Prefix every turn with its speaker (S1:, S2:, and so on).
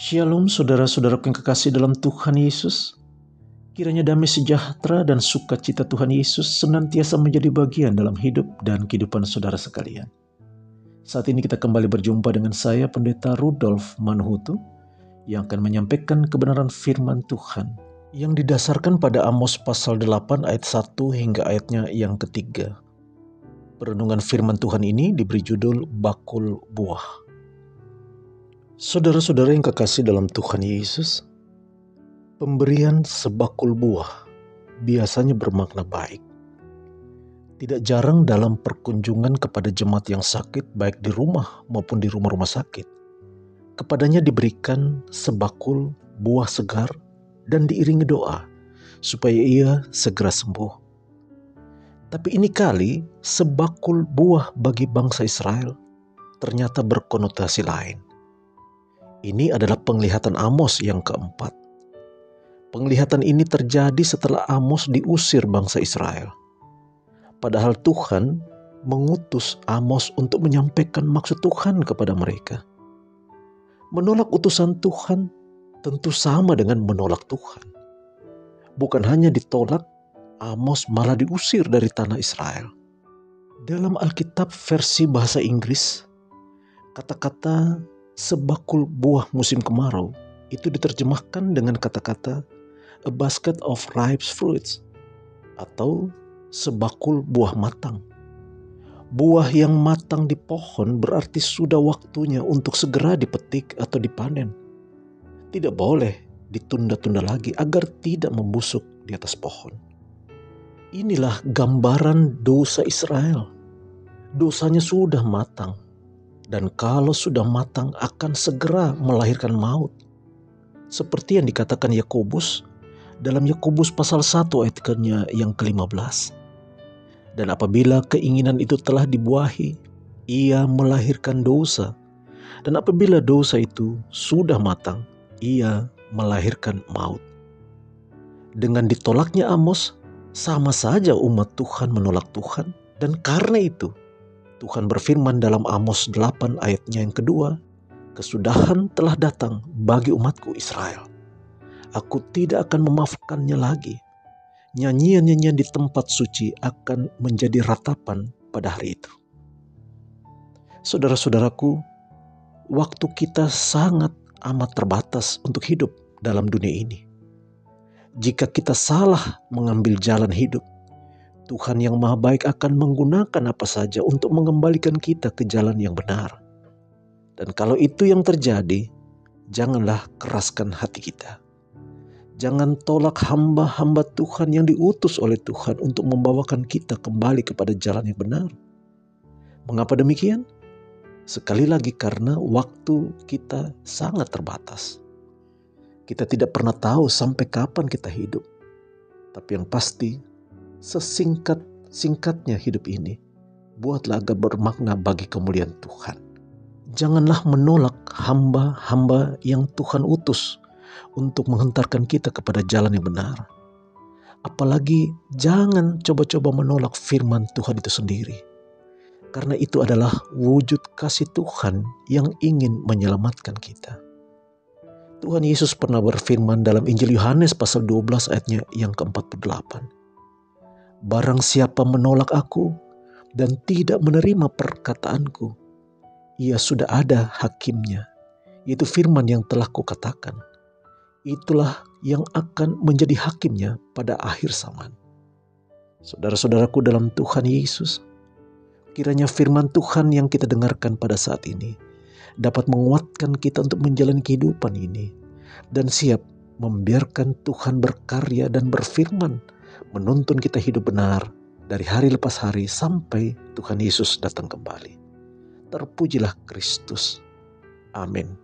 S1: Shalom saudara-saudaraku yang kekasih dalam Tuhan Yesus. Kiranya damai sejahtera dan sukacita Tuhan Yesus senantiasa menjadi bagian dalam hidup dan kehidupan saudara sekalian. Saat ini kita kembali berjumpa dengan saya Pendeta Rudolf Manhutu yang akan menyampaikan kebenaran firman Tuhan yang didasarkan pada Amos pasal 8 ayat 1 hingga ayatnya yang ketiga. Perenungan firman Tuhan ini diberi judul Bakul Buah. Saudara-saudara yang kekasih dalam Tuhan Yesus, pemberian sebakul buah biasanya bermakna baik. Tidak jarang dalam perkunjungan kepada jemaat yang sakit, baik di rumah maupun di rumah-rumah sakit, kepadanya diberikan sebakul buah segar dan diiringi doa supaya ia segera sembuh. Tapi ini kali sebakul buah bagi bangsa Israel ternyata berkonotasi lain. Ini adalah penglihatan Amos yang keempat. Penglihatan ini terjadi setelah Amos diusir bangsa Israel. Padahal Tuhan mengutus Amos untuk menyampaikan maksud Tuhan kepada mereka. Menolak utusan Tuhan tentu sama dengan menolak Tuhan. Bukan hanya ditolak, Amos malah diusir dari tanah Israel. Dalam Alkitab versi bahasa Inggris, kata-kata sebakul buah musim kemarau itu diterjemahkan dengan kata-kata a basket of ripe fruits atau sebakul buah matang. Buah yang matang di pohon berarti sudah waktunya untuk segera dipetik atau dipanen. Tidak boleh ditunda-tunda lagi agar tidak membusuk di atas pohon. Inilah gambaran dosa Israel. Dosanya sudah matang. Dan kalau sudah matang akan segera melahirkan maut. Seperti yang dikatakan Yakobus dalam Yakobus pasal 1 ayatnya yang ke-15. Dan apabila keinginan itu telah dibuahi, ia melahirkan dosa. Dan apabila dosa itu sudah matang, ia melahirkan maut. Dengan ditolaknya Amos, sama saja umat Tuhan menolak Tuhan. Dan karena itu, Tuhan berfirman dalam Amos 8 ayatnya yang kedua, kesudahan telah datang bagi umatku Israel. Aku tidak akan memaafkannya lagi. Nyanyian-nyanyian di tempat suci akan menjadi ratapan pada hari itu. Saudara-saudaraku, waktu kita sangat amat terbatas untuk hidup dalam dunia ini. Jika kita salah mengambil jalan hidup, Tuhan yang Maha Baik akan menggunakan apa saja untuk mengembalikan kita ke jalan yang benar. Dan kalau itu yang terjadi, janganlah keraskan hati kita. Jangan tolak hamba-hamba Tuhan yang diutus oleh Tuhan untuk membawakan kita kembali kepada jalan yang benar. Mengapa demikian? Sekali lagi karena waktu kita sangat terbatas. Kita tidak pernah tahu sampai kapan kita hidup. Tapi yang pasti, sesingkat-singkatnya hidup ini, buatlah agar bermakna bagi kemuliaan Tuhan. Janganlah menolak hamba-hamba yang Tuhan utus untuk menghantarkan kita kepada jalan yang benar. Apalagi jangan coba-coba menolak firman Tuhan itu sendiri. Karena itu adalah wujud kasih Tuhan yang ingin menyelamatkan kita. Tuhan Yesus pernah berfirman dalam Injil Yohanes pasal 12 ayatnya yang ke-48. Barang siapa menolak aku dan tidak menerima perkataanku, ia sudah ada hakimnya, yaitu firman yang telah kukatakan. Itulah yang akan menjadi hakimnya pada akhir zaman. Saudara-saudaraku dalam Tuhan Yesus, kiranya firman Tuhan yang kita dengarkan pada saat ini dapat menguatkan kita untuk menjalani kehidupan ini dan siap membiarkan Tuhan berkarya dan berfirman menuntun kita hidup benar dari hari lepas hari sampai Tuhan Yesus datang kembali. Terpujilah Kristus. Amin.